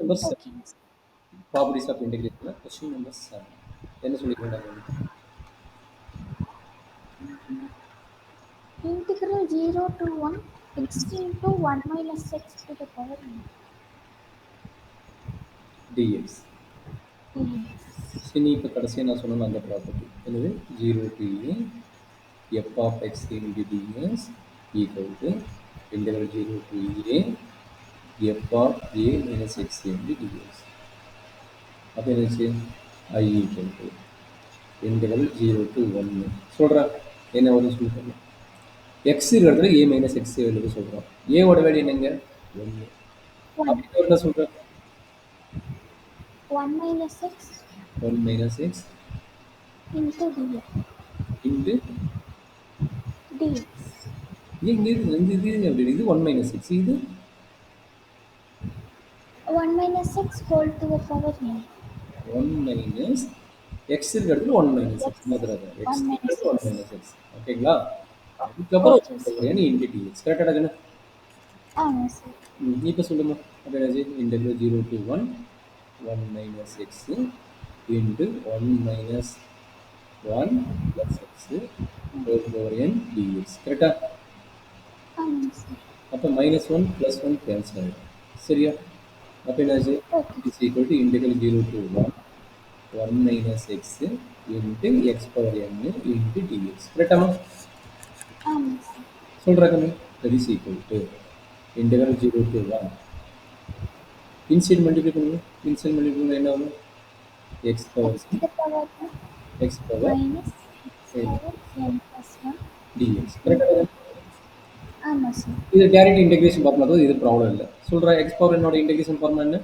Number 7. Okay, miss. Properties of integration question number 7. என்ன சொல்லியிருக்காங்க? Integral 0 to 1 x into 1 minus x to the power n. dx. Yes. சரி, இப்போ கடைசியாக நான் சொன்ன அந்த ப்ராப்பர்ட்டி என்னது 0 to a f of x into ds equal to integral 0 to a f of a minus x into ds. அப்போ என்னச்சு I equal to integral 0 to 1 சொல்கிறேன். என்ன வருது சொல்லி எக்ஸ் இடத்துல ஏ மைனஸ் எக்ஸ் எழுத சொல்கிறோம். ஏவோட வேல்யூ என்னங்க 1. 1. அப்படி என்ன சொல்கிறேன் 1 minus x 1 minus x into dx. into dx. இங்கே இது 1 minus x இது 1 minus x whole to the power n. 1 minus x இருக்கிற இடத்துல 1 minus x மாத்திராது. x 1 minus இருக்கிறது 1 x. minus x. ஓகேங்களா? அதுக்கப்புறம் Okay, sir. n into dx. கரெக்டாக தானே? ஆமாம் சார். இப்போ சொல்லுமா அப்போ என்னாச்சு integral 0 to 1 1 minus x into 1 minus 1 plus x whole power n dx. கரெக்டா? ஆமாம் சார். அப்போ minus 1 plus 1 கேன்சல் ஆகிடும். சரியா? அப்போ என்னாச்சு Okay. Is equal to integral 0 to 1 1 minus x into x power n into dx. கரெக்டாமா? ஆமாம் சார். சொல்கிறாங்க that is equal to integral 0 to 1 inside multiply பண்ணுங்க. இன்சைட் மல்டிப்ளை பண்ண என்ன ஆகும் x power x to the power n x power minus x power n plus 1 dx. கரெக்டாக? ஆமாம் sir. இது direct integration பார்க்கும்போது இது ப்ராப்ளம் இல்லை. சொல்கிற x power என்னோட இன்டெகிரேஷன் ஃபார்முலா என்ன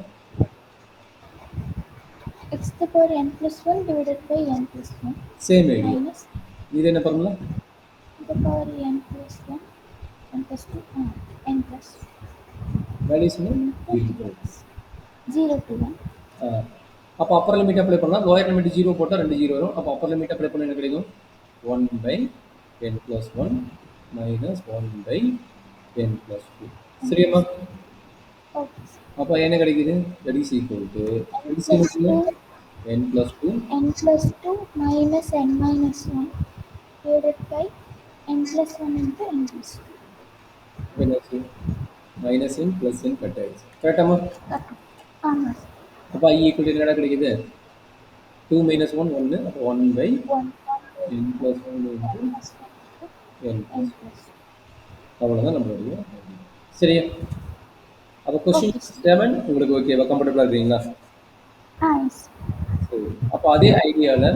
x to the power n plus 1 divided by n plus 1 same idea. minus இது என்ன formula to the power n plus 1 n plus 2 n plus values என்ன 0 to 1. அப்போ அப்பர் லிமிட் அப்ளை பண்ணால் lower limit 0 போட்டால் 2 0 வரும். அப்போ upper limit apply பண்ண என்ன கிடைக்கும் 1 by n plus 1 minus 1 by n plus 2. சரியாம்மா? Okay, sir. அப்போ என்ன கிடைக்குது that is equal to n plus 2 n plus 2 n plus 2 minus n minus 1 divided by n plus 1 into n plus 2. என்னாச்சு minus n plus n cut ஆயிடுச்சு. கரெக்டாமா? ஆமாம் sir. அப்போ I equal என்னடா கிடைக்குது 2 minus 1 1 அப்போ 1 by 1 n plus 1 into plus 1 n n plus 2. plus 2. அவ்வளோதான் நம்மளுடைய சரியா? அப்போ கொஸ்டின் 7 உங்களுக்கு ஓகேவா கம்ஃபர்டபுளாக இருக்கீங்களா? Yes. சரி. அப்போ அதே ஐடியாவில்